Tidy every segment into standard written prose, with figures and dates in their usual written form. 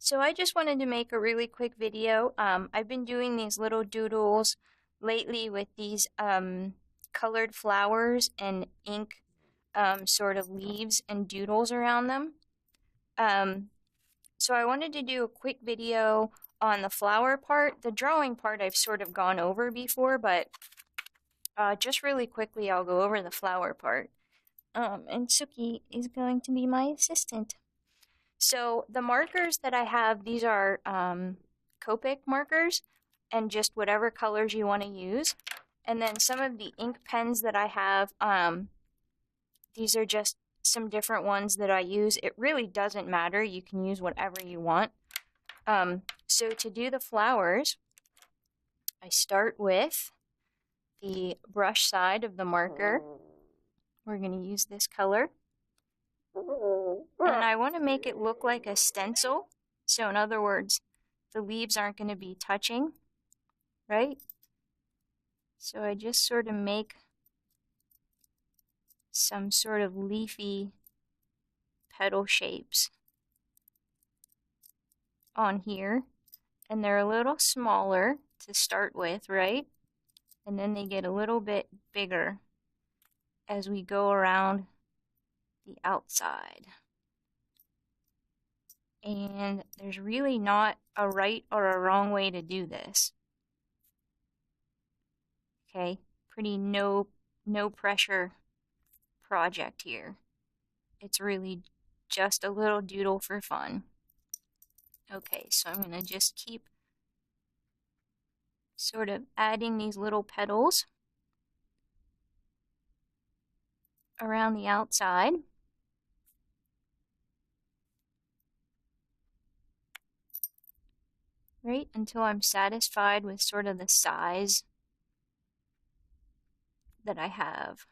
So I just wanted to make a really quick video. I've been doing these little doodles lately with these colored flowers and ink sort of leaves and doodles around them. Um, so I wanted to do a quick video on the flower part. The drawing part I've sort of gone over before, but just really quickly I'll go over the flower part. And Suki is going to be my assistant. So the markers that I have, these are Copic markers and just whatever colors you want to use. And then some of the ink pens that I have, these are just some different ones that I use. It really doesn't matter. You can use whatever you want. So to do the flowers, I start with the brush side of the marker. We're going to use this color. And I want to make it look like a stencil. So in other words, the leaves aren't going to be touching, right? So I just sort of make some sort of leafy petal shapes on here. And they're a little smaller to start with, right? And then they get a little bit bigger as we go around the outside. And there's really not a right or a wrong way to do this. Okay, pretty no pressure project here. It's really just a little doodle for fun. Okay, so I'm gonna just keep sort of adding these little petals around the outside. Right, until I'm satisfied with sort of the size that I have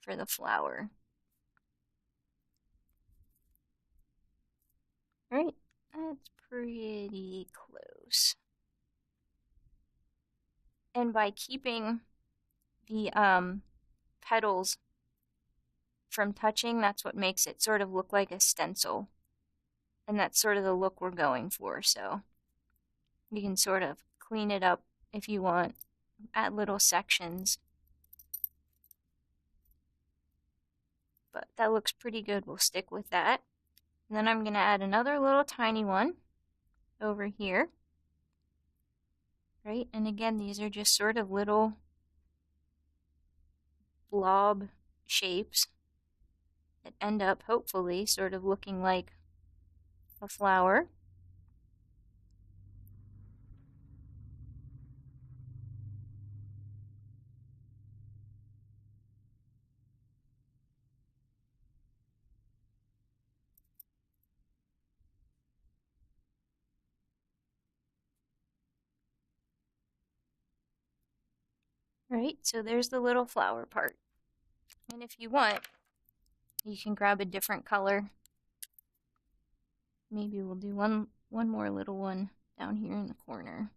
for the flower. Right, that's pretty close. And by keeping the petals from touching, that's what makes it sort of look like a stencil. And that's sort of the look we're going for, so you can sort of clean it up if you want, add little sections. But that looks pretty good, we'll stick with that. And then I'm going to add another little tiny one over here. Right, and again, these are just sort of little blob shapes that end up, hopefully, sort of looking like a flower. Right, so there's the little flower part. And if you want, you can grab a different color. Maybe we'll do one more little one down here in the corner.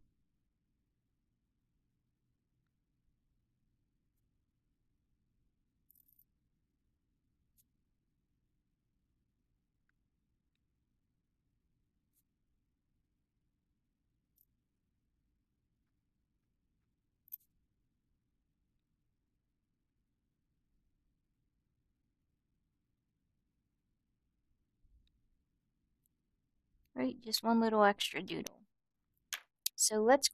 Right, just one little extra doodle. So let's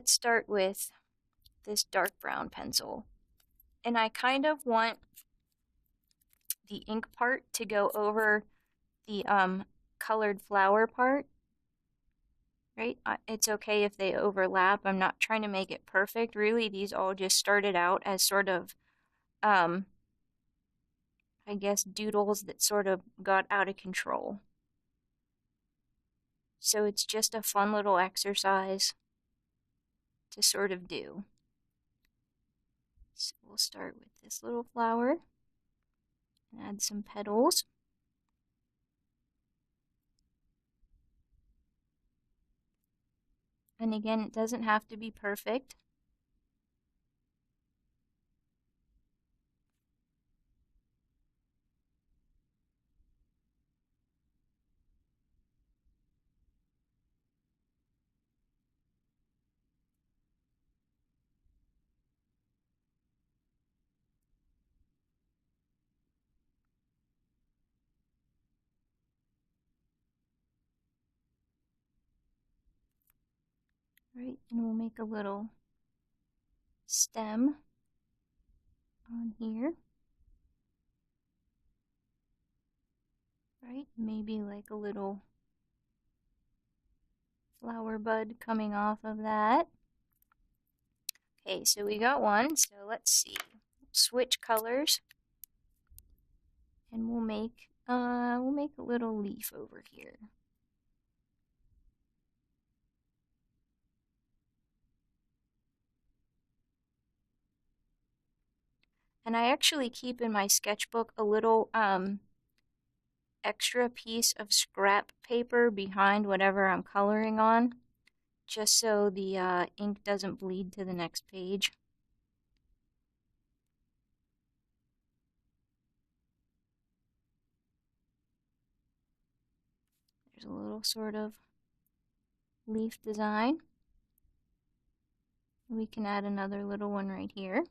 start with this dark brown pencil. And I kind of want the ink part to go over the colored flower part. Right? It's okay if they overlap. I'm not trying to make it perfect. Really, these all just started out as sort of, I guess, doodles that sort of got out of control. So it's just a fun little exercise to sort of do. So we'll start with this little flower and add some petals. And again, it doesn't have to be perfect. Right, and we'll make a little stem on here. Right, maybe like a little flower bud coming off of that. Okay, so we got one, so let's see. Switch colors. And we'll make a little leaf over here. And I actually keep in my sketchbook a little extra piece of scrap paper behind whatever I'm coloring on, just so the ink doesn't bleed to the next page. There's a little sort of leaf design. We can add another little one right here.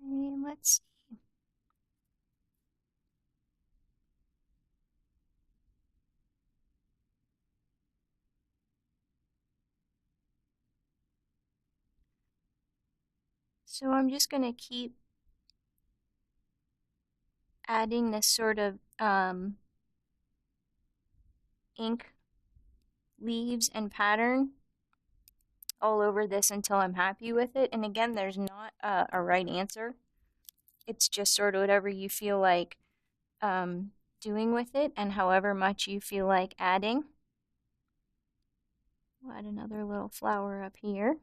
And let's see. So I'm just going to keep adding this sort of ink leaves and pattern all over this until I'm happy with it. And again, there's not a right answer. It's just sort of whatever you feel like doing with it and however much you feel like adding. We'll add another little flower up here.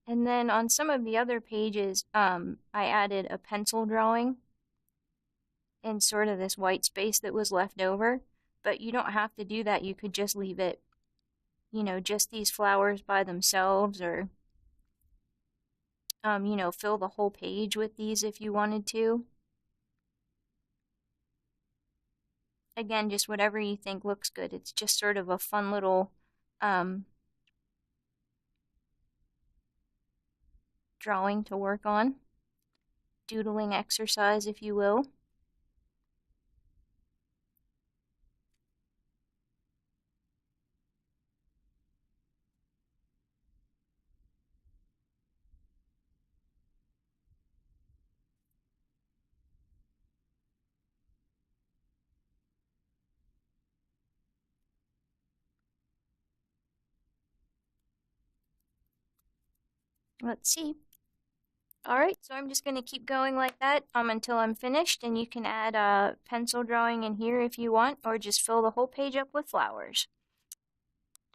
And then on some of the other pages, I added a pencil drawing in sort of this white space that was left over. But you don't have to do that. You could just leave it, you know, just these flowers by themselves, or, you know, fill the whole page with these if you wanted to. Again, just whatever you think looks good. It's just sort of a fun little drawing to work on. Doodling exercise, if you will. Let's see. Alright, so I'm just going to keep going like that until I'm finished, and you can add a pencil drawing in here if you want, or just fill the whole page up with flowers.